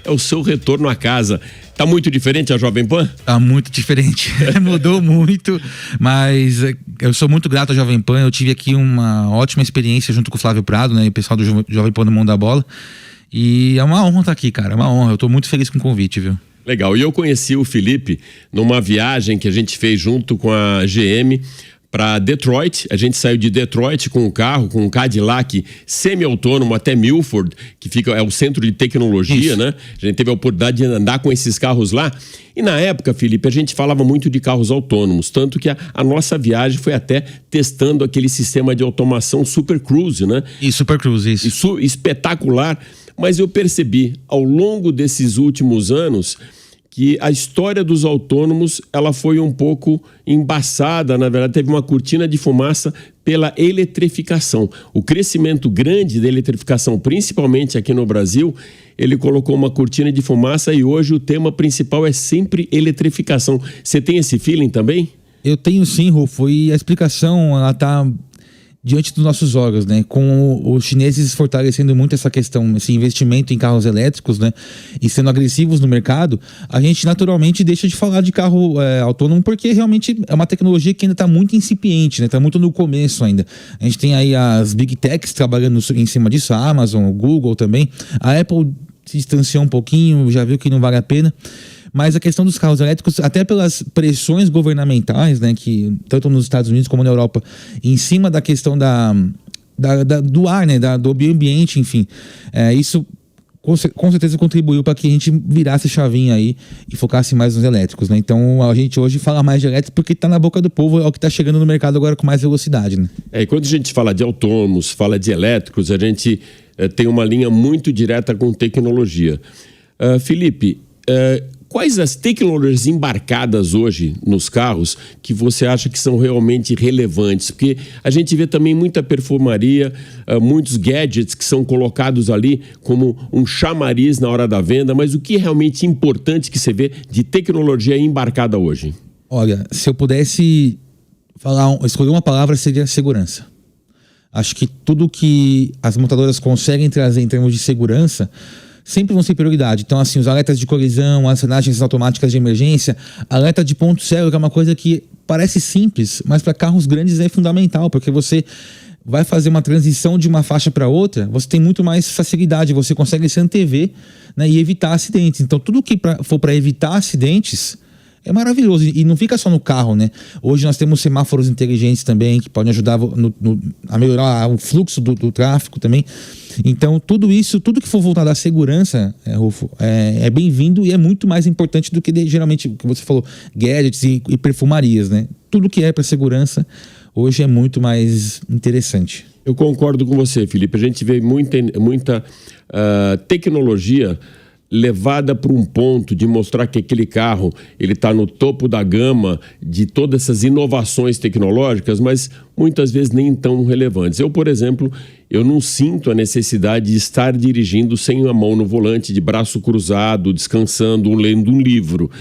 É o seu retorno à casa. Tá muito diferente a Jovem Pan? Tá muito diferente. Mudou muito, mas eu sou muito grato à Jovem Pan. Eu tive aqui uma ótima experiência junto com o Flávio Prado, né? E o pessoal do Jovem Pan no Mundo da Bola. E é uma honra estar aqui, cara. É uma honra. Eu tô muito feliz com o convite, viu? Legal. E eu conheci o Felipe numa viagem que a gente fez junto com a GM para Detroit. A gente saiu de Detroit com um carro, com um Cadillac semi-autônomo até Milford, que é o centro de tecnologia, né? A gente teve a oportunidade de andar com esses carros lá. E na época, Felipe, a gente falava muito de carros autônomos, tanto que a nossa viagem foi até testando aquele sistema de automação Super Cruise, né? Super Cruise, isso. Isso espetacular. Mas eu percebi, ao longo desses últimos anos, que a história dos autônomos ela foi um pouco embaçada, na verdade teve uma cortina de fumaça pela eletrificação. O crescimento grande da eletrificação, principalmente aqui no Brasil, ele colocou uma cortina de fumaça e hoje o tema principal é sempre eletrificação. Você tem esse feeling também? Eu tenho sim, Rufo, e a explicação ela tá diante dos nossos olhos, né? Com os chineses fortalecendo muito essa questão, esse investimento em carros elétricos, né? E sendo agressivos no mercado, a gente naturalmente deixa de falar de carro autônomo, porque realmente é uma tecnologia que ainda está muito incipiente, né? Está muito no começo ainda. A gente tem aí as Big Techs trabalhando em cima disso, a Amazon, o Google também. A Apple se distanciou um pouquinho, já viu que não vale a pena. Mas a questão dos carros elétricos, até pelas pressões governamentais, né, que tanto nos Estados Unidos como na Europa, em cima da questão do ar, né, do meio ambiente, enfim, isso com certeza contribuiu para que a gente virasse chavinha aí e focasse mais nos elétricos, né? Então a gente hoje fala mais de elétrico porque está na boca do povo, é o que está chegando no mercado agora com mais velocidade, né? E quando a gente fala de autônomos, fala de elétricos, a gente tem uma linha muito direta com tecnologia. Felipe, quais as tecnologias embarcadas hoje nos carros que você acha que são realmente relevantes? Porque a gente vê também muita perfumaria, muitos gadgets que são colocados ali como um chamariz na hora da venda, mas o que é realmente importante que você vê de tecnologia embarcada hoje? Olha, se eu pudesse escolher uma palavra, seria segurança. Acho que tudo que as montadoras conseguem trazer em termos de segurança sempre vão ser prioridade. Então, assim, os alertas de colisão, as frenagens automáticas de emergência, alerta de ponto cego, que é uma coisa que parece simples, mas para carros grandes é fundamental, porque você vai fazer uma transição de uma faixa para outra, você tem muito mais facilidade, você consegue se antever, né, e evitar acidentes. Então, tudo que for para evitar acidentes é maravilhoso. E não fica só no carro, né? Hoje nós temos semáforos inteligentes também, que podem ajudar a melhorar o fluxo do tráfego também. Então, tudo isso, tudo que for voltado à segurança, Rufo, é bem-vindo e é muito mais importante do que geralmente, o que você falou, gadgets e perfumarias, né? Tudo que é para segurança hoje é muito mais interessante. Eu concordo com você, Felipe. A gente vê muita tecnologia levada para um ponto de mostrar que aquele carro ele está no topo da gama de todas essas inovações tecnológicas, mas muitas vezes nem tão relevantes. Eu, por exemplo, eu não sinto a necessidade de estar dirigindo sem a mão no volante, de braço cruzado, descansando, lendo um livro.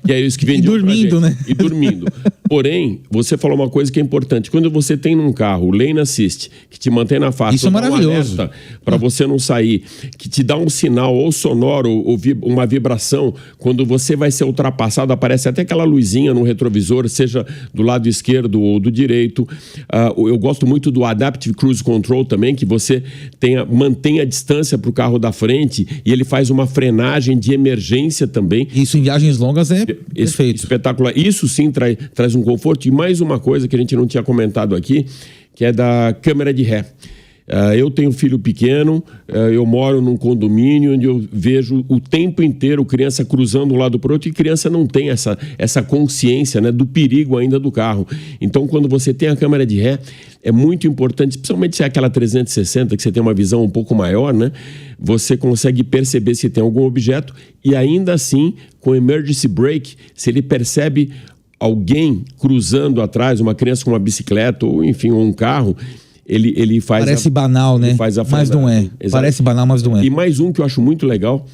Que é isso que vem e dormindo, né? E dormindo. Porém, você falou uma coisa que é importante. Quando você tem num carro o Lane Assist, que te mantém na faixa, isso é maravilhoso, para você não sair, que te dá um sinal ou sonoro ou uma vibração, quando você vai ser ultrapassado, aparece até aquela luzinha no retrovisor, seja do lado esquerdo ou do direito. Eu gosto muito do Adaptive Cruise Control também, que você mantém a distância para o carro da frente e ele faz uma frenagem de emergência também. Isso em viagens longas é perfeito. Espetacular. Isso sim traz um conforto. E mais uma coisa que a gente não tinha comentado aqui, que é da câmera de ré. Eu tenho filho pequeno, eu moro num condomínio onde eu vejo o tempo inteiro criança cruzando um lado para o outro e criança não tem essa consciência, né, do perigo ainda do carro. Então, quando você tem a câmera de ré, é muito importante, principalmente se é aquela 360, que você tem uma visão um pouco maior, né? Você consegue perceber se tem algum objeto e ainda assim, com emergency brake, se ele percebe alguém cruzando atrás, uma criança com uma bicicleta ou enfim, um carro, ele faz... Parece banal, né? Mas não é. Exato. Parece banal, mas não é. E mais um que eu acho muito legal,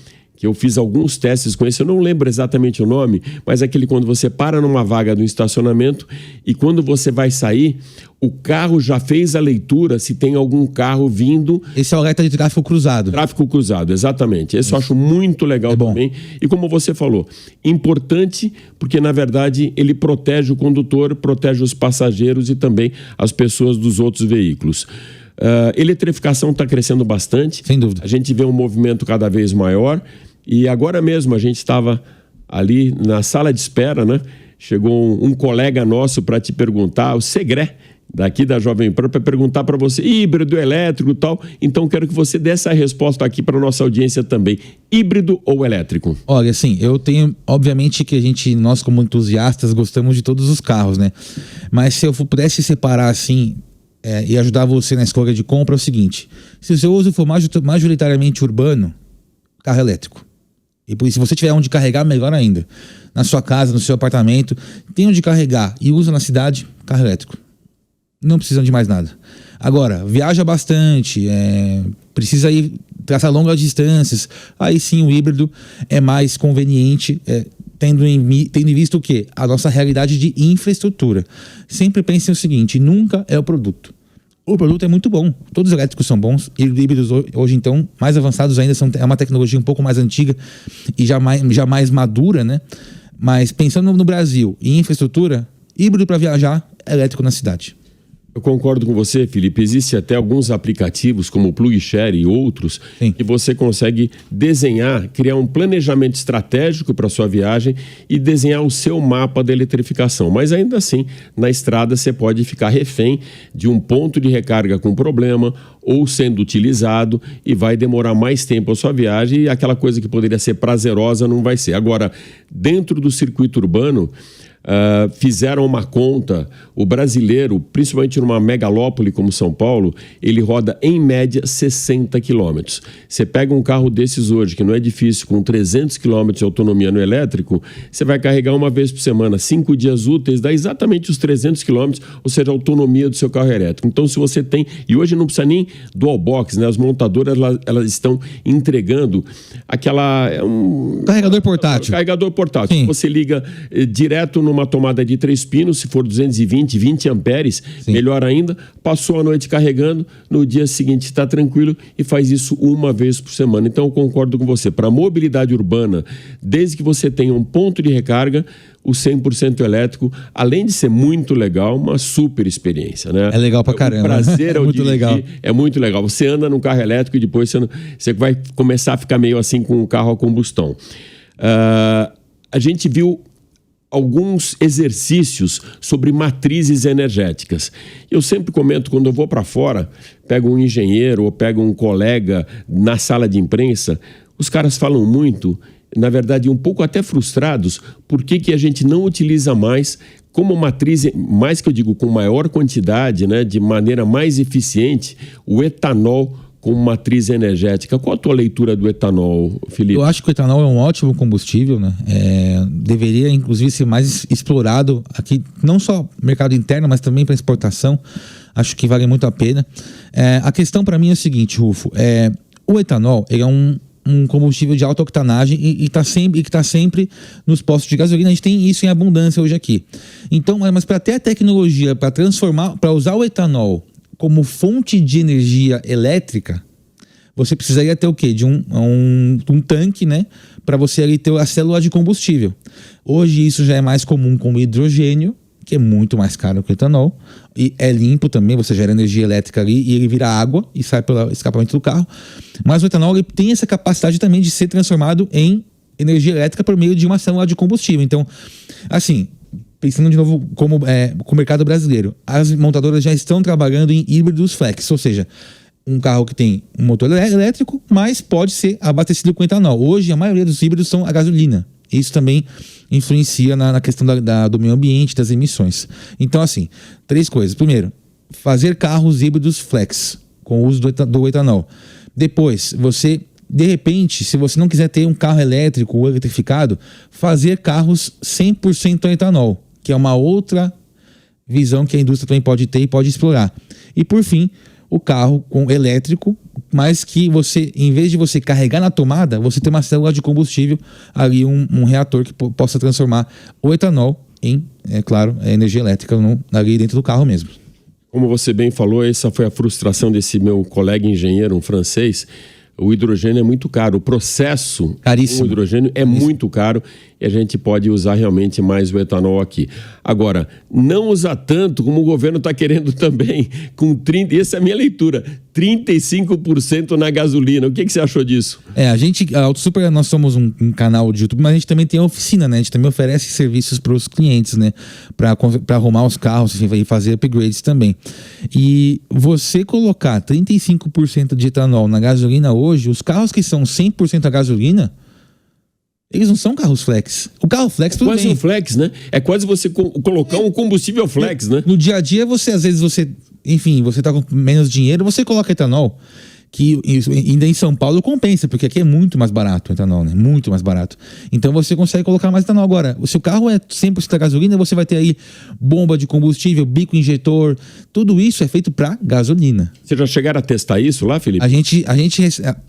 que eu fiz alguns testes com esse, eu não lembro exatamente o nome, mas é aquele quando você para numa vaga do estacionamento e quando você vai sair, o carro já fez a leitura se tem algum carro vindo. Esse é o alerta de tráfego cruzado. Tráfego cruzado, exatamente. Esse eu acho muito legal também. E como você falou, importante porque, na verdade, ele protege o condutor, protege os passageiros e também as pessoas dos outros veículos. Eletrificação está crescendo bastante. Sem dúvida. A gente vê um movimento cada vez maior. E agora mesmo a gente estava ali na sala de espera, né? Chegou um colega nosso para te perguntar, o Segré, daqui da Jovem Pan, para perguntar para você, híbrido, elétrico e tal. Então quero que você dê essa resposta aqui para nossa audiência também. Híbrido ou elétrico? Olha, assim, eu tenho, obviamente que nós como entusiastas gostamos de todos os carros, né? Mas se eu pudesse separar assim e ajudar você na escolha de compra, é o seguinte: se o seu uso for majoritariamente urbano, carro elétrico. E se você tiver onde carregar, melhor ainda. Na sua casa, no seu apartamento, tem onde carregar e usa na cidade, carro elétrico. Não precisa de mais nada. Agora, viaja bastante, precisa ir traçar longas distâncias, aí sim o híbrido é mais conveniente, tendo em vista o quê? A nossa realidade de infraestrutura. Sempre pensem o seguinte: nunca é o produto. O produto é muito bom, todos os elétricos são bons, e híbridos hoje então, mais avançados ainda, é uma tecnologia um pouco mais antiga e já mais madura, né? Mas pensando no Brasil e infraestrutura, híbrido para viajar, elétrico na cidade. Eu concordo com você, Felipe. Existem até alguns aplicativos, como o PlugShare e outros, sim, que você consegue desenhar, criar um planejamento estratégico para a sua viagem e desenhar o seu mapa da eletrificação. Mas ainda assim, na estrada você pode ficar refém de um ponto de recarga com problema ou sendo utilizado e vai demorar mais tempo a sua viagem e aquela coisa que poderia ser prazerosa não vai ser. Agora, dentro do circuito urbano, fizeram uma conta, o brasileiro, principalmente numa megalópole como São Paulo, ele roda em média 60 quilômetros. Você pega um carro desses hoje, que não é difícil, com 300 quilômetros de autonomia no elétrico, você vai carregar uma vez por semana, 5 dias úteis, dá exatamente os 300 quilômetros, ou seja, a autonomia do seu carro elétrico. Então, se você tem, e hoje não precisa nem dual box, né? As montadoras, elas estão entregando carregador portátil. Carregador portátil. Sim. Você liga direto numa tomada de 3 pinos, se for 20 amperes, sim, melhor ainda, passou a noite carregando, no dia seguinte está tranquilo e faz isso uma vez por semana. Então eu concordo com você, para mobilidade urbana, desde que você tenha um ponto de recarga, o 100% elétrico, além de ser muito legal, uma super experiência, né? É legal pra caramba. Prazer ao muito dirigir, legal. É muito legal. Você anda num carro elétrico e depois você vai começar a ficar meio assim com um carro a combustão. A gente viu alguns exercícios sobre matrizes energéticas. Eu sempre comento, quando eu vou para fora, pego um engenheiro ou pego um colega na sala de imprensa, os caras falam muito, na verdade um pouco até frustrados, por que a gente não utiliza mais como matriz, mais que eu digo com maior quantidade, né, de maneira mais eficiente, o etanol como matriz energética. Qual a tua leitura do etanol, Felipe? Eu acho que o etanol é um ótimo combustível, né? Deveria, inclusive, ser mais explorado aqui, não só no mercado interno, mas também para exportação. Acho que vale muito a pena. A questão para mim é o seguinte, Rufo. O etanol ele é um combustível de alta octanagem e está sempre nos postos de gasolina. A gente tem isso em abundância hoje aqui. Então, mas para ter a tecnologia para usar o etanol como fonte de energia elétrica, você precisaria ter o quê? De um tanque, né? Para você ali ter a célula de combustível. Hoje isso já é mais comum com o hidrogênio, que é muito mais caro que o etanol. E é limpo também, você gera energia elétrica ali e ele vira água e sai pelo escapamento do carro. Mas o etanol ele tem essa capacidade também de ser transformado em energia elétrica por meio de uma célula de combustível. Então, assim, pensando de novo com o mercado brasileiro, as montadoras já estão trabalhando em híbridos flex, ou seja, um carro que tem um motor elétrico, mas pode ser abastecido com etanol. Hoje, a maioria dos híbridos são a gasolina. Isso também influencia na questão do meio ambiente, das emissões. Então, assim, 3 coisas. Primeiro, fazer carros híbridos flex, com o uso do etanol. Depois, de repente, se você não quiser ter um carro elétrico ou eletrificado, fazer carros 100% a etanol, que é uma outra visão que a indústria também pode ter e pode explorar. E por fim, o carro elétrico mas que você, em vez de você carregar na tomada, você tem uma célula de combustível ali, um reator que possa transformar o etanol em, é claro, energia elétrica ali dentro do carro mesmo. Como você bem falou, essa foi a frustração desse meu colega engenheiro, um francês. O hidrogênio é muito caro, o processo Caríssimo. do hidrogênio é muito caro e a gente pode usar realmente mais o etanol aqui. Agora, não usar tanto como o governo está querendo também, com 30%, essa é a minha leitura, 35% na gasolina. O que você achou disso? A AutoSuper, nós somos um canal de YouTube, mas a gente também tem a oficina, né? A gente também oferece serviços para os clientes, né? Para arrumar os carros, enfim, e fazer upgrades também. E você colocar 35% de etanol na gasolina hoje, os carros que são 100% a gasolina, eles não são carros flex. O carro flex, tudo quase bem. Um flex, né? É quase você colocar um combustível flex, né? No dia a dia, às vezes você tá com menos dinheiro, você coloca etanol, que ainda em São Paulo compensa, porque aqui é muito mais barato o etanol, né? Muito mais barato. Então você consegue colocar mais etanol. Agora, se o carro é 100% a gasolina, você vai ter aí bomba de combustível, bico injetor, tudo isso é feito para gasolina. Vocês já chegaram a testar isso lá, Felipe?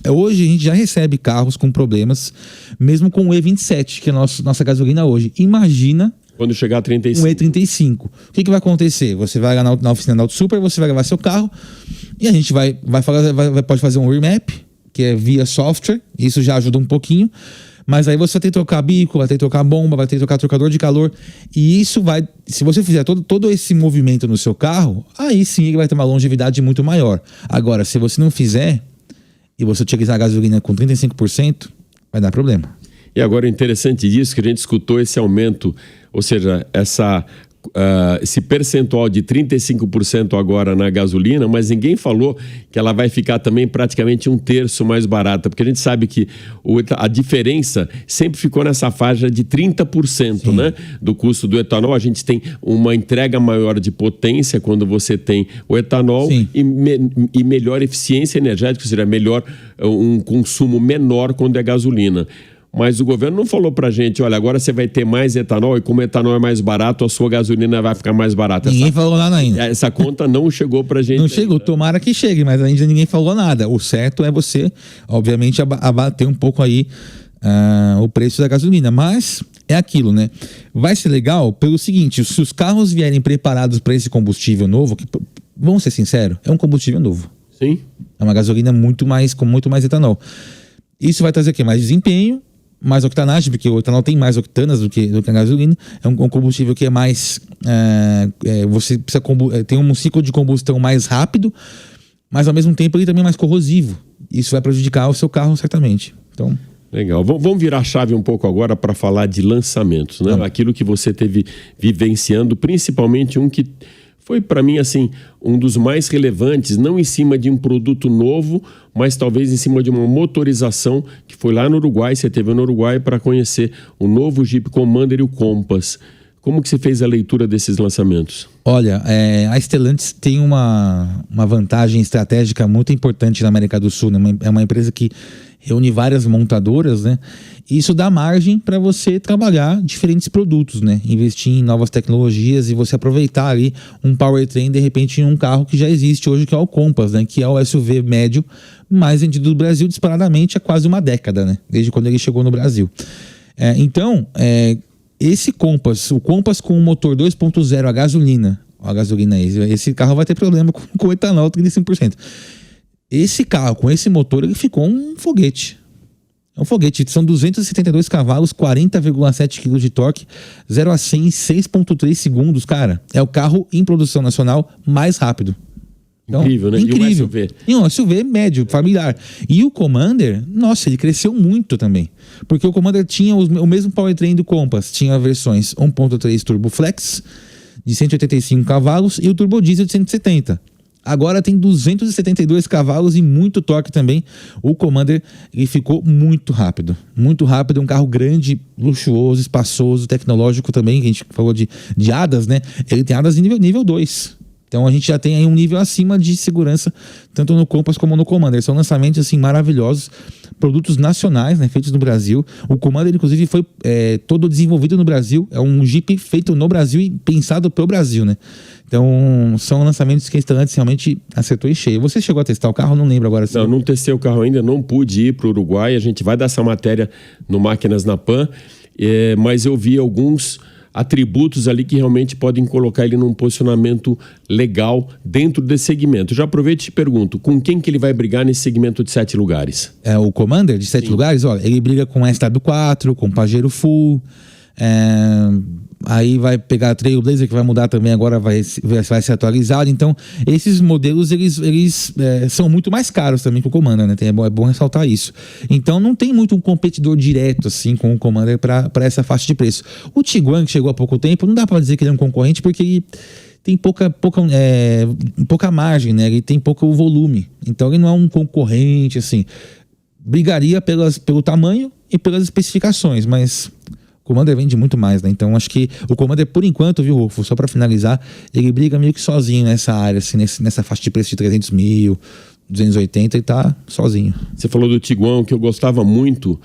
Hoje a gente já recebe carros com problemas, mesmo com o E27, que é nossa gasolina hoje. Imagina quando chegar a 35. Um E35. O que vai acontecer? Você vai lá na oficina da AutoSuper, você vai levar seu carro e a gente pode fazer um remap, que é via software. Isso já ajuda um pouquinho. Mas aí você vai ter que trocar bico, vai ter que trocar bomba, vai ter que trocar trocador de calor. E isso vai... Se você fizer todo esse movimento no seu carro, aí sim ele vai ter uma longevidade muito maior. Agora, se você não fizer e você utilizar a gasolina com 35%, vai dar problema. E agora é interessante disso que a gente escutou esse aumento, ou seja, esse percentual de 35% agora na gasolina, mas ninguém falou que ela vai ficar também praticamente 1/3 mais barata, porque a gente sabe que a diferença sempre ficou nessa faixa de 30%, né, do custo do etanol. A gente tem uma entrega maior de potência quando você tem o etanol e melhor eficiência energética, ou seja, melhor um consumo menor quando é gasolina. Mas o governo não falou pra gente, olha, agora você vai ter mais etanol e como o etanol é mais barato, a sua gasolina vai ficar mais barata. Ninguém falou nada ainda. Essa conta não chegou pra gente. Não chegou, tomara que chegue, mas ainda ninguém falou nada. O certo é você, obviamente, abater um pouco aí o preço da gasolina. Mas é aquilo, né? Vai ser legal pelo seguinte, se os carros vierem preparados para esse combustível novo, que, vamos ser sinceros, é um combustível novo. Sim. É uma gasolina com muito mais etanol. Isso vai trazer o quê? Mais desempenho, mais octanagem, porque o etanol tem mais octanas do que a gasolina. É um combustível que é mais... você precisa tem um ciclo de combustão mais rápido, mas ao mesmo tempo ele também é mais corrosivo. Isso vai prejudicar o seu carro, certamente. Então... Legal. Vamos virar a chave um pouco agora para falar de lançamentos, né? Aquilo que você teve vivenciando, principalmente um que foi para mim assim um dos mais relevantes, não em cima de um produto novo, mas talvez em cima de uma motorização que foi lá no Uruguai. Você esteve no Uruguai para conhecer o novo Jeep Commander e o Compass. Como que você fez a leitura desses lançamentos? Olha, a Stellantis tem uma vantagem estratégica muito importante na América do Sul, né? É uma empresa que reúne várias montadoras, né? Isso dá margem para você trabalhar diferentes produtos, né? Investir em novas tecnologias e você aproveitar ali um powertrain, de repente, em um carro que já existe hoje, que é o Compass, né? Que é o SUV médio mais vendido do Brasil disparadamente há quase uma década, né? Desde quando ele chegou no Brasil. Esse Compass, o Compass com um motor 2.0 a gasolina, esse carro vai ter problema com o etanol 35%. Esse carro, com esse motor, ele ficou um foguete. É um foguete. São 272 cavalos, 40,7 kg de torque, 0 a 100 em 6,3 segundos. Cara, é o carro em produção nacional mais rápido. Então, incrível, né? Incrível. E um SUV médio, familiar. E o Commander, nossa, ele cresceu muito também. Porque o Commander tinha o mesmo powertrain do Compass. Tinha versões 1.3 Turbo Flex, de 185 cavalos, e o Turbo Diesel de 170. Agora tem 272 cavalos e muito torque também. O Commander, ele ficou muito rápido. Muito rápido, um carro grande, luxuoso, espaçoso, tecnológico também. A gente falou de ADAS, né? Ele tem ADAS nível 2. Então a gente já tem aí um nível acima de segurança, tanto no Compass como no Commander. São lançamentos assim maravilhosos produtos nacionais, né, feitos no Brasil. O Commander, inclusive, foi todo desenvolvido no Brasil. É um Jeep feito no Brasil e pensado pro Brasil, né? Então, são lançamentos que a Stellantis realmente acertou em cheio. Você chegou a testar o carro? Não lembro agora. Não, não testei o carro ainda, não pude ir para o Uruguai. A gente vai dar essa matéria no Máquinas na Pan, mas eu vi alguns atributos ali que realmente podem colocar ele num posicionamento legal dentro desse segmento. Já aproveito e te pergunto, com quem que ele vai brigar nesse segmento de 7 lugares? O Commander de 7 lugares, olha, ele briga com SW4, com Pajero Full, aí vai pegar a Trailblazer, que vai mudar também agora, vai ser atualizado. Então, esses modelos, eles são muito mais caros também que o Commander, né? É bom ressaltar isso. Então, não tem muito um competidor direto, assim, com o Commander para essa faixa de preço. O Tiguan, que chegou há pouco tempo, não dá para dizer que ele é um concorrente, porque ele tem pouca margem, né? Ele tem pouco volume. Então, ele não é um concorrente, assim. Brigaria pelo tamanho e pelas especificações, mas o Commander vende muito mais, né? Então acho que o Commander, por enquanto, viu, Rufo, só para finalizar, ele briga meio que sozinho nessa área, assim, nessa faixa de preço de 300 mil, 280, ele tá sozinho. Você falou do Tiguan, que eu gostava muito,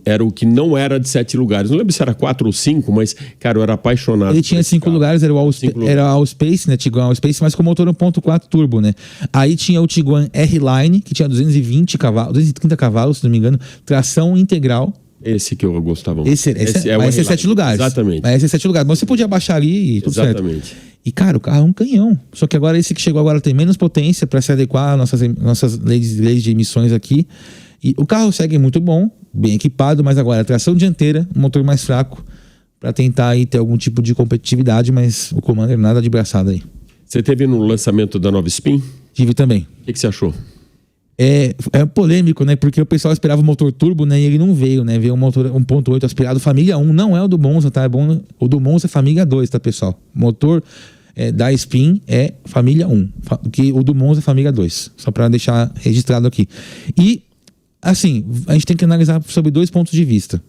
era o que não era de 7 lugares. Não lembro se era 4 ou 5, mas, cara, eu era apaixonado. Ele tinha 5 lugares, era o Allspace, né? Tiguan Allspace, mas com motor 1.4 turbo, né? Aí tinha o Tiguan R-Line, que tinha 220 cavalos, 230 cavalos, se não me engano, tração integral. Esse que eu gostava muito. Esse vai ser 7 lugares. Exatamente. Vai ser 7 lugares. Mas você podia baixar ali e tudo certo. Exatamente. E, cara, o carro é um canhão. Só que agora esse que chegou agora tem menos potência para se adequar às nossas leis de emissões aqui. E o carro segue muito bom, bem equipado, mas agora a tração dianteira, motor mais fraco, para tentar aí ter algum tipo de competitividade, mas o Commander nada de braçada aí. Você teve no lançamento da nova Spin? Tive também. O que você achou? É polêmico, né? Porque o pessoal esperava o motor turbo, né? E ele não veio, né? Veio um motor 1.8 aspirado família 1, não é o do Monza, tá? É bom, o do Monza é família 2, tá, pessoal? O motor da Spin é família 1, que o do Monza é família 2, só para deixar registrado aqui. E, assim, a gente tem que analisar sobre 2 pontos de vista.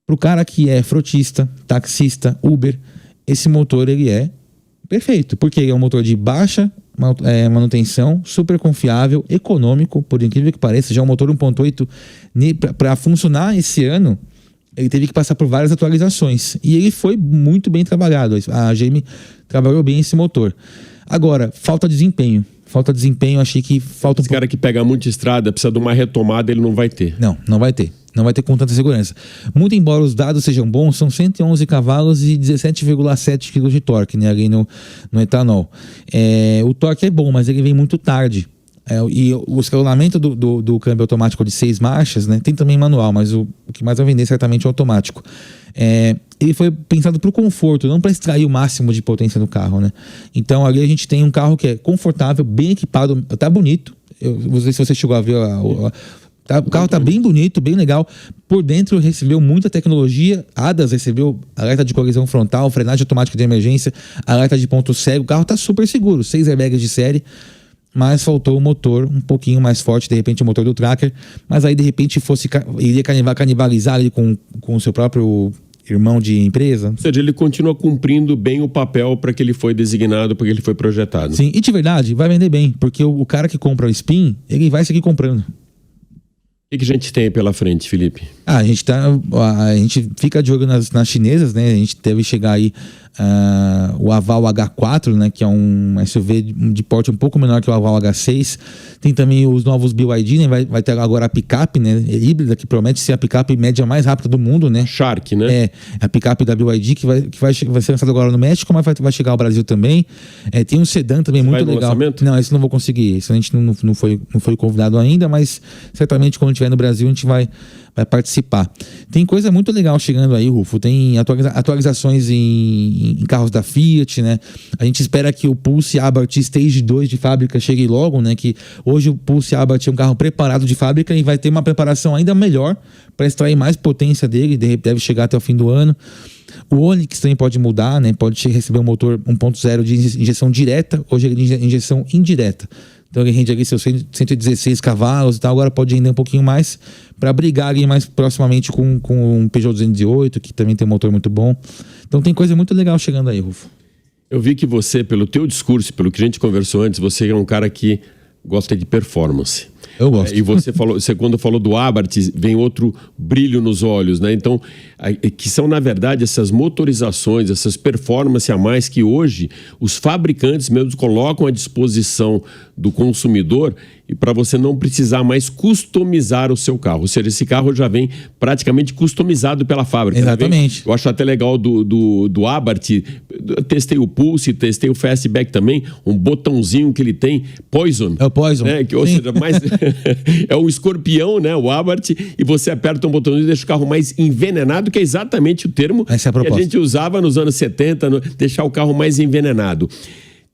Pro cara que é frotista, taxista, Uber, esse motor, ele é perfeito, porque ele é um motor de baixa manutenção, super confiável, econômico, por incrível que pareça. Já um motor 1.8 para funcionar esse ano, ele teve que passar por várias atualizações e ele foi muito bem trabalhado. A GM trabalhou bem esse motor. Agora, falta desempenho, achei que falta Esse cara que pega muita estrada, precisa de uma retomada, ele não vai ter. Não vai ter. Não vai ter com tanta segurança. Muito embora os dados sejam bons, são 111 cavalos e 17,7 kg de torque, né, ali no etanol. O torque é bom, mas ele vem muito tarde. E o escalonamento do câmbio automático de 6 marchas, né, tem também manual, mas o que mais vai vender certamente é o automático. Ele foi pensado para o conforto, não para extrair o máximo de potência do carro, né? Então ali a gente tem um carro que é confortável, bem equipado, tá bonito. Eu não sei se você chegou a ver o carro tá bem bonito, bem legal. Por dentro recebeu muita tecnologia. ADAS recebeu alerta de colisão frontal, frenagem automática de emergência, alerta de ponto cego. O carro tá super seguro, 6 airbags de série. Mas faltou o motor um pouquinho mais forte, de repente o motor do Tracker. Mas aí de repente iria canibalizar ele com o seu próprio irmão de empresa. Ou seja, ele continua cumprindo bem o papel para que ele foi designado, para que ele foi projetado. Sim, e de verdade vai vender bem, porque o cara que compra o Spin, ele vai seguir comprando. O que a gente tem aí pela frente, Felipe? A gente fica de olho nas chinesas, né? A gente deve chegar aí o Aval H4, né? Que é um SUV de porte um pouco menor que o Aval H6. Tem também os novos BYD, né? Vai ter agora a picape, né? Híbrida, que promete ser a picape média mais rápida do mundo, né? Shark, né? A picape da BYD que vai ser lançada agora no México, mas vai chegar ao Brasil também. Tem um sedã também muito legal. Lançamento? Não, esse não vou conseguir. Esse a gente não foi convidado ainda, mas certamente quando estiver no Brasil a gente vai participar. Tem coisa muito legal chegando aí, Rufo. Tem atualizações em carros da Fiat, né? A gente espera que o Pulse Abarth Stage 2 de fábrica chegue logo, né? Que hoje o Pulse Abarth é um carro preparado de fábrica e vai ter uma preparação ainda melhor para extrair mais potência dele, deve chegar até o fim do ano. O Onix também pode mudar, né? Pode receber um motor 1.0 de injeção direta, hoje ele é de injeção indireta. Então ele rende ali seus 116 cavalos e tal, agora pode render um pouquinho mais para brigar ali mais proximamente com um Peugeot 208, que também tem um motor muito bom. Então tem coisa muito legal chegando aí, Rufo. Eu vi que você, pelo teu discurso, pelo que a gente conversou antes, você é um cara que gosta de performance. Eu gosto. E você quando falou do Abarth, vem outro brilho nos olhos, né? Então, que são, na verdade, essas motorizações, essas performances a mais que hoje os fabricantes mesmo colocam à disposição do consumidor e para você não precisar mais customizar o seu carro. Ou seja, esse carro já vem praticamente customizado pela fábrica. Exatamente. Eu acho até legal do Abarth, testei o Pulse, testei o Fastback também, um botãozinho que ele tem, Poison. É o Poison. Né? Ou seja, mais é um escorpião, né? O Abarth, e você aperta um botãozinho e deixa o carro mais envenenado, que é exatamente o termo Essa é a proposta. que a gente usava nos anos 70, deixar o carro mais envenenado.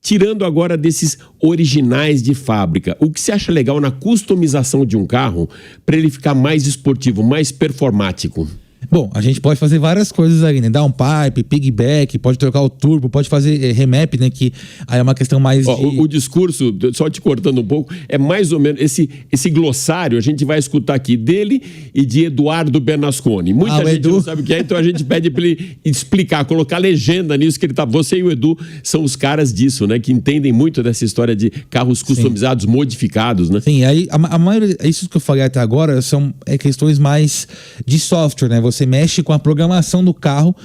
Tirando agora desses originais de fábrica, o que você acha legal na customização de um carro para ele ficar mais esportivo, mais performático? Bom, a gente pode fazer várias coisas aí, né? Downpipe, piggyback, pode trocar o turbo, pode fazer remap, né? Que aí é uma questão mais de... O discurso, só te cortando um pouco, é mais ou menos esse glossário, a gente vai escutar aqui dele e de Eduardo Bernasconi. Muita gente não sabe o que é, então a gente pede para ele explicar, colocar legenda nisso que ele tá... Você e o Edu são os caras disso, né? Que entendem muito dessa história de carros customizados, modificados, né? Sim, aí a maioria... Isso que eu falei até agora são questões mais de software, né? Você mexe com a programação do carro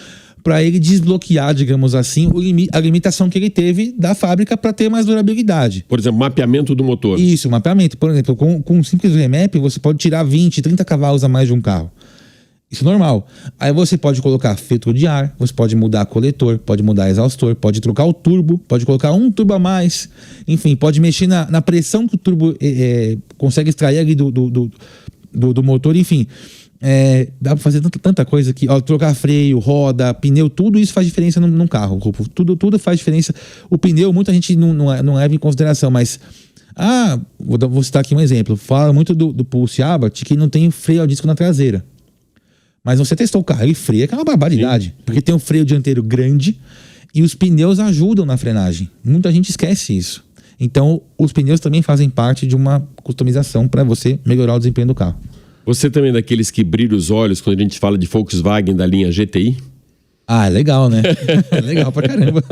para ele desbloquear, digamos assim, a limitação que ele teve da fábrica para ter mais durabilidade. Por exemplo, mapeamento do motor. Isso, mapeamento. Por exemplo, com um simples remap, você pode tirar 20, 30 cavalos a mais de um carro. Isso é normal. Aí você pode colocar filtro de ar, você pode mudar coletor, pode mudar exaustor, pode trocar o turbo, pode colocar um turbo a mais. Enfim, pode mexer na pressão que o turbo consegue extrair ali do motor, enfim. Dá pra fazer tanta coisa aqui, trocar freio, roda, pneu, tudo isso faz diferença num carro. Tudo faz diferença. O pneu, muita gente não leva em consideração, mas vou citar aqui um exemplo. Fala muito do Pulse Abarth que não tem freio a disco na traseira. Mas você testou o carro, ele freia, que é uma barbaridade. Sim. Porque tem um freio dianteiro grande e os pneus ajudam na frenagem. Muita gente esquece isso. Então, os pneus também fazem parte de uma customização para você melhorar o desempenho do carro. Você também é daqueles que brilha os olhos quando a gente fala de Volkswagen da linha GTI? É legal, né? É legal pra caramba.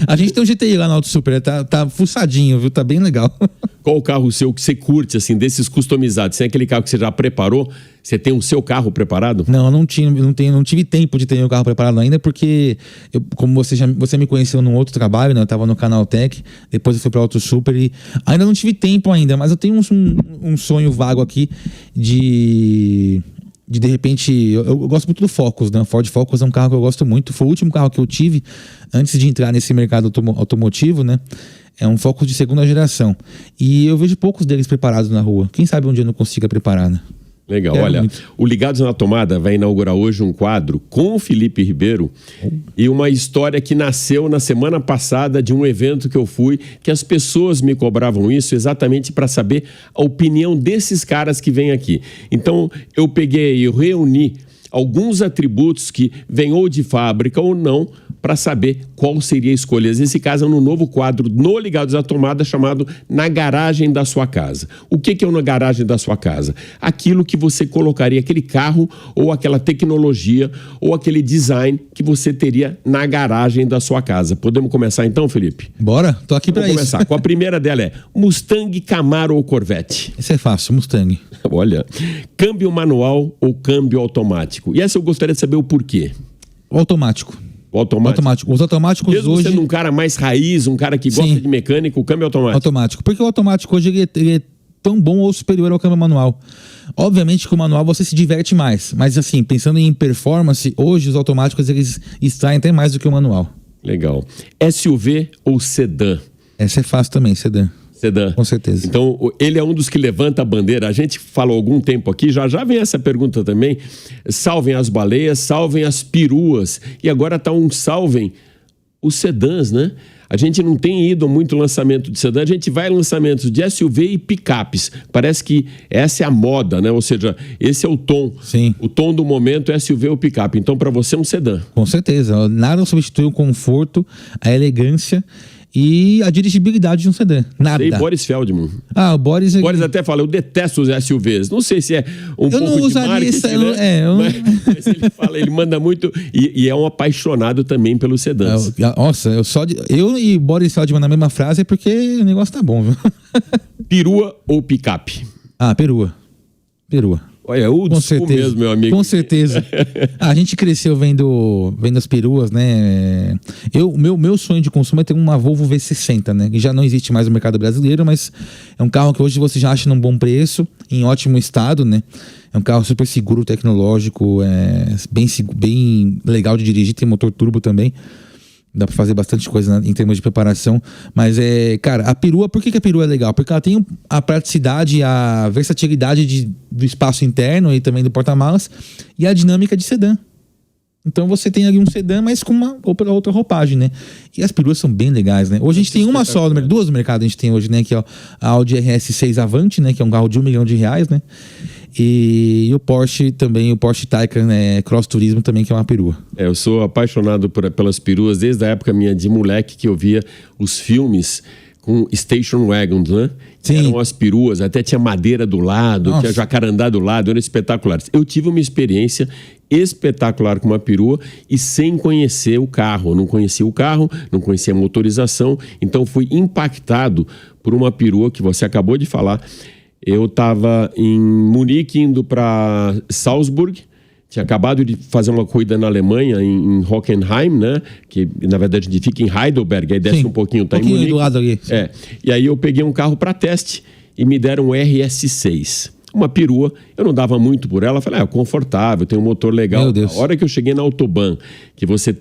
A gente tem um GTI lá no Auto Super, tá fuçadinho, viu? Tá bem legal. Qual o carro seu que você curte, assim, desses customizados? Você é aquele carro que você já preparou? Você tem o seu carro preparado? Não, eu não tive tempo de ter o carro preparado ainda, porque como você me conheceu num outro trabalho, né? Eu tava no Canal Tech, depois eu fui pra Auto Super e ainda não tive tempo ainda, mas eu tenho um sonho vago aqui de repente, eu gosto muito do Focus, né? O Ford Focus é um carro que eu gosto muito. Foi o último carro que eu tive antes de entrar nesse mercado automotivo, né? É um Focus de segunda geração. E eu vejo poucos deles preparados na rua. Quem sabe um dia eu não consiga preparar, né? Legal, olha, o Ligados na Tomada vai inaugurar hoje um quadro com o Felipe Ribeiro e uma história que nasceu na semana passada de um evento que eu fui, que as pessoas me cobravam isso exatamente para saber a opinião desses caras que vêm aqui. Então, eu reuni alguns atributos que vêm ou de fábrica ou não, para saber qual seria a escolha. Esse caso é no novo quadro no Ligados à Tomada chamado Na Garagem da Sua Casa. O que é Na Garagem da Sua Casa? Aquilo que você colocaria, aquele carro ou aquela tecnologia ou aquele design que você teria na garagem da sua casa. Podemos começar então, Felipe? Bora, tô aqui para isso. Vamos começar. Com a primeira dela é Mustang, Camaro ou Corvette? Esse é fácil, Mustang. Olha, câmbio manual ou câmbio automático? E essa eu gostaria de saber o porquê. O automático. Automático. Os automáticos mesmo hoje... sendo um cara mais raiz, um cara que gosta de mecânico, o câmbio automático. Automático. Porque o automático hoje ele é tão bom ou superior ao câmbio manual. Obviamente que o manual você se diverte mais. Mas assim, pensando em performance, hoje os automáticos eles extraem até mais do que o manual. Legal. SUV ou sedã? Essa é fácil também, sedã. Sedã. Com certeza. Então, ele é um dos que levanta a bandeira. A gente falou há algum tempo aqui, já vem essa pergunta também. Salvem as baleias, salvem as peruas. E agora está um salvem os sedãs, né? A gente não tem ido muito lançamento de sedã, a gente vai em lançamentos de SUV e picapes. Parece que essa é a moda, né? Ou seja, esse é o tom. Sim. O tom do momento é SUV ou picape. Então, para você é um sedã. Com certeza. Nada substitui o conforto, a elegância e a dirigibilidade de um sedã. Nada. E Boris Feldman. O Boris... Boris até fala, eu detesto os SUVs. Não sei se é um pouco de marketing, né? Mas ele fala, ele manda muito e é um apaixonado também pelos sedãs. Nossa, eu e Boris Feldman na mesma frase é porque o negócio tá bom, viu? Perua ou picape? Ah, perua. Olha, o Com sul certeza, mesmo, meu amigo. com certeza. A gente cresceu vendo as peruas, né? Meu sonho de consumo é ter uma Volvo V60, né? Que já não existe mais no mercado brasileiro, mas é um carro que hoje você já acha num bom preço, em ótimo estado, né? É um carro super seguro, tecnológico, bem legal de dirigir, tem motor turbo também. Dá pra fazer bastante coisa em termos de preparação. Mas cara, a perua, por que a perua é legal? Porque ela tem a praticidade, a versatilidade do espaço interno e também do porta-malas e a dinâmica de sedã. Então você tem ali um sedã, mas com uma outra roupagem, né? E as peruas são bem legais, né? Hoje a gente tem uma só, duas no mercado a gente tem hoje, né? Que é a Audi RS6 Avante, né? Que é um carro de R$1 milhão, né? E o Porsche também, o Porsche Taycan, né, Cross Turismo também, que é uma perua. Eu sou apaixonado pelas peruas desde a época minha de moleque, que eu via os filmes com station wagons, né? Sim. Eram as peruas, até tinha madeira do lado, tinha jacarandá do lado, eram espetaculares. Eu tive uma experiência espetacular com uma perua e sem conhecer o carro. Eu não conhecia o carro, não conhecia a motorização, então fui impactado por uma perua que você acabou de falar. Eu estava em Munique indo para Salzburg, tinha acabado de fazer uma corrida na Alemanha, em Hockenheim, né? Que na verdade a gente fica em Heidelberg, aí desce um pouquinho, tá em Munique. Do lado ali. E aí eu peguei um carro para teste e me deram um RS6. Uma perua, eu não dava muito por ela, falei, confortável, tem um motor legal. Meu Deus. A hora que eu cheguei na Autobahn, que você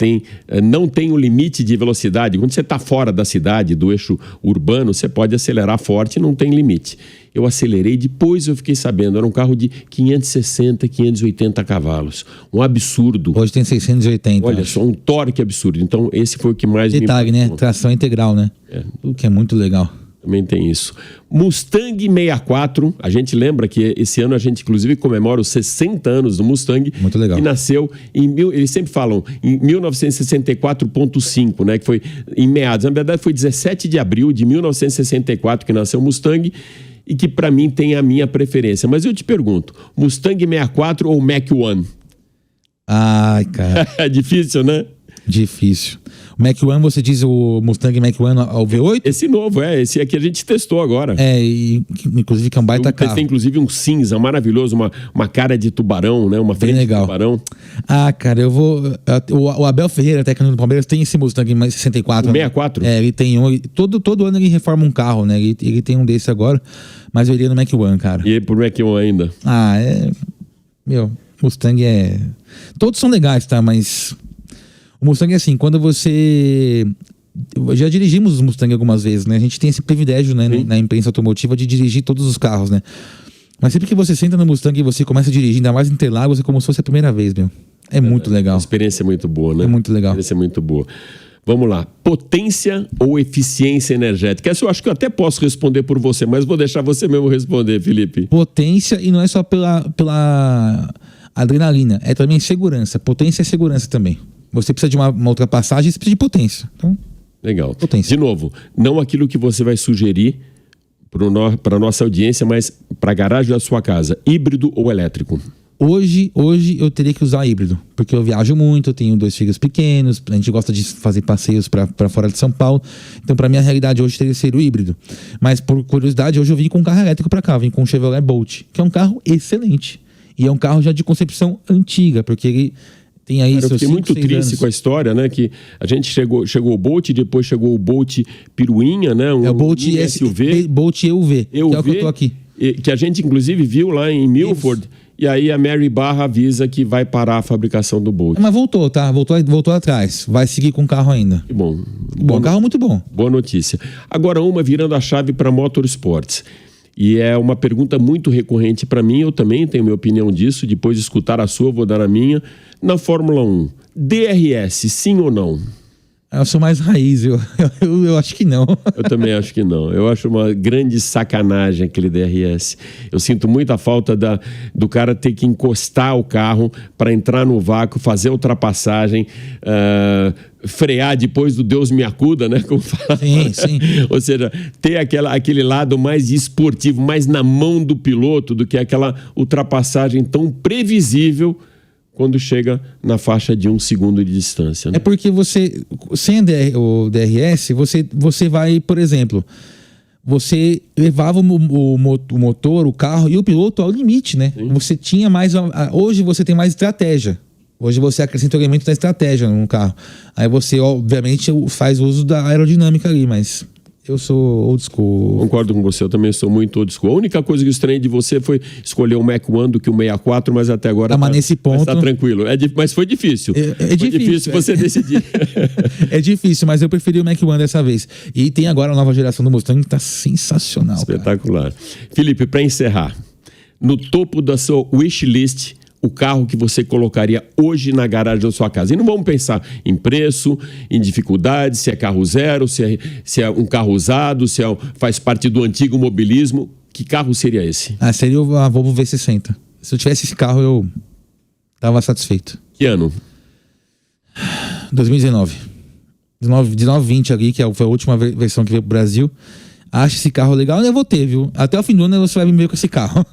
não tem o limite de velocidade, quando você está fora da cidade, do eixo urbano, você pode acelerar forte, não tem limite. Eu acelerei, depois eu fiquei sabendo, era um carro de 560, 580 cavalos. Um absurdo. Hoje tem 680. Olha só, um torque absurdo. Então esse foi o que mais Detalhe, né? Tração integral, né? O que é muito legal. Também tem isso. Mustang 64, a gente lembra que esse ano a gente inclusive comemora os 60 anos do Mustang. Muito legal. Que nasceu eles sempre falam, em 1964.5, né? Que foi em meados. Na verdade foi 17 de abril de 1964 que nasceu o Mustang e que para mim tem a minha preferência. Mas eu te pergunto, Mustang 64 ou Mach-1? Ai, cara. É difícil, né? Difícil. O Mach-1, você diz o Mustang Mach-1 ao V8? Esse novo, esse aqui a gente testou agora. Inclusive que é um baita carro. Tem inclusive um cinza maravilhoso, uma cara de tubarão, né? Uma frente de tubarão. Ah, cara, eu vou... O Abel Ferreira, técnico do Palmeiras, tem esse Mustang 64. O 64? Ele tem um... Todo ano ele reforma um carro, né? Ele tem um desse agora, mas eu iria no Mach-1, cara. E por Mach-1 ainda? Mustang todos são legais, tá? Mas... O Mustang é assim, quando você... Já dirigimos os Mustang algumas vezes, né? A gente tem esse privilégio, né, na imprensa automotiva de dirigir todos os carros, né? Mas sempre que você senta no Mustang e você começa a dirigir, ainda mais em Interlagos, é como se fosse a primeira vez, meu. É muito legal. A experiência é muito boa, né? É muito legal. A experiência é muito boa. Vamos lá. Potência ou eficiência energética? Essa eu acho que eu até posso responder por você, mas vou deixar você mesmo responder, Felipe. Potência, e não é só pela adrenalina, é também segurança. Potência é segurança também. Você precisa de uma ultrapassagem, você precisa de potência. Então, legal. Potência. De novo, não aquilo que você vai sugerir para a nossa audiência, mas para a garagem da sua casa. Híbrido ou elétrico? Hoje eu teria que usar híbrido, porque eu viajo muito, eu tenho 2 filhos pequenos, a gente gosta de fazer passeios para fora de São Paulo. Então, para mim, a realidade hoje teria que ser o híbrido. Mas, por curiosidade, hoje eu vim com um carro elétrico para cá, vim com um Chevrolet Bolt, que é um carro excelente. E é um carro já de concepção antiga, porque ele... Tem aí, eu fiquei muito triste anos. com a história, né? Que a gente chegou o Bolt, depois chegou o Bolt Piruinha, né? O Bolt SUV. Bolt EUV, que é o que eu tô aqui. Que a gente, inclusive, viu lá em Milford. Isso. E aí a Mary Barra avisa que vai parar a fabricação do Bolt. Mas voltou, tá? Voltou atrás. Vai seguir com o carro ainda. Que bom. Bom carro muito bom. Boa notícia. Agora virando a chave para Motorsports. E é uma pergunta muito recorrente para mim, eu também tenho minha opinião disso, depois de escutar a sua, eu vou dar a minha. Na Fórmula 1, DRS, sim ou não? Eu sou mais raiz, eu acho que não. Eu também acho que não. Eu acho uma grande sacanagem aquele DRS. Eu sinto muita falta do cara ter que encostar o carro para entrar no vácuo, fazer ultrapassagem, frear depois do Deus me acuda, né? Como fala. Sim. Ou seja, ter aquele lado mais esportivo, mais na mão do piloto do que aquela ultrapassagem tão previsível quando chega na faixa de 1 segundo de distância. Né? É porque você, sem o DRS, você vai, por exemplo, você levava o motor, o carro e o piloto ao limite, né? Sim. Você tinha mais... Hoje você tem mais estratégia. Hoje você acrescenta o elemento da estratégia no carro. Aí você, obviamente, faz uso da aerodinâmica ali, mas eu sou old school. Concordo com você, eu também sou muito old school. A única coisa que eu estranhei de você foi escolher o Mac One do que o 64, mas até agora mas nesse ponto... tá tranquilo. Mas foi difícil. Foi difícil você decidir. É difícil, mas eu preferi o Mac One dessa vez. E tem agora a nova geração do Mustang que tá sensacional. Espetacular. Cara. Felipe, para encerrar, no topo da sua wishlist, o carro que você colocaria hoje na garagem da sua casa. E não vamos pensar em preço, em dificuldade, se é carro zero, se é um carro usado, faz parte do antigo mobilismo. Que carro seria esse? Seria a Volvo V60. Se eu tivesse esse carro, eu estava satisfeito. Que ano? 2019. 1920 ali, que foi a última versão que veio pro Brasil. Acho esse carro legal, eu vou ter, viu? Até o fim do ano você vai me ver com esse carro.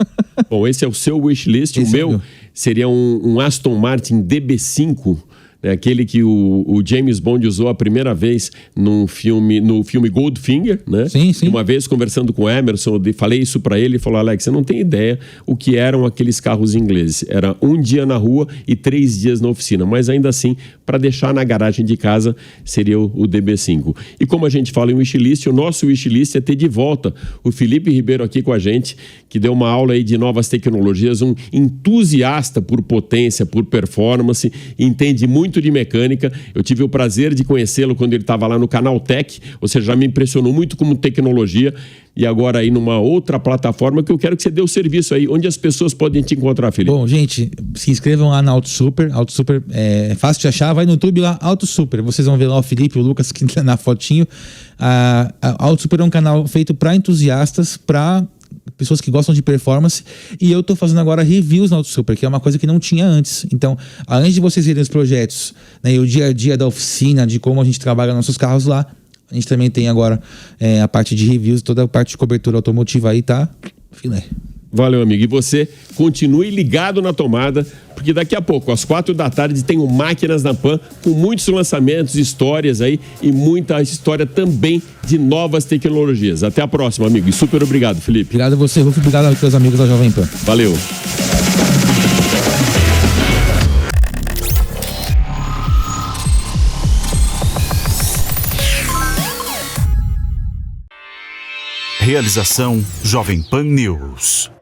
Bom, esse é o seu wishlist. O meu seria um Aston Martin DB5, né? Aquele que o James Bond usou a primeira vez no filme Goldfinger, né? Sim, sim. E uma vez, conversando com o Emerson, eu falei isso para ele, ele falou: Alex, você não tem ideia o que eram aqueles carros ingleses. Era 1 dia na rua e 3 dias na oficina, mas ainda assim, para deixar na garagem de casa, seria o DB5. E como a gente fala em wishlist, o nosso wishlist é ter de volta o Felipe Ribeiro aqui com a gente, que deu uma aula aí de novas tecnologias, um entusiasta por potência, por performance, entende muito de mecânica. Eu tive o prazer de conhecê-lo quando ele estava lá no Canaltech, ou seja, já me impressionou muito como tecnologia, e agora aí numa outra plataforma que eu quero que você dê o serviço aí, onde as pessoas podem te encontrar, Felipe. Bom, gente, se inscrevam lá na Auto Super. Auto Super é fácil de achar, vai no YouTube lá, Auto Super. Vocês vão ver lá o Felipe e o Lucas que tá na fotinho. A Auto Super é um canal feito para entusiastas, para pessoas que gostam de performance, e eu tô fazendo agora reviews na Auto Super, que é uma coisa que não tinha antes. Então, além de vocês verem os projetos, né, e o dia a dia da oficina, de como a gente trabalha nossos carros lá, a gente também tem agora a parte de reviews, toda a parte de cobertura automotiva aí, tá? Filé. Valeu, amigo. E você continue ligado na tomada, porque daqui a pouco, às 4 da tarde, tem o Máquinas na Pan, com muitos lançamentos, histórias aí e muita história também de novas tecnologias. Até a próxima, amigo. E super obrigado, Felipe. Obrigado a você, Rufo. Obrigado aos seus amigos da Jovem Pan. Valeu. Realização Jovem Pan News.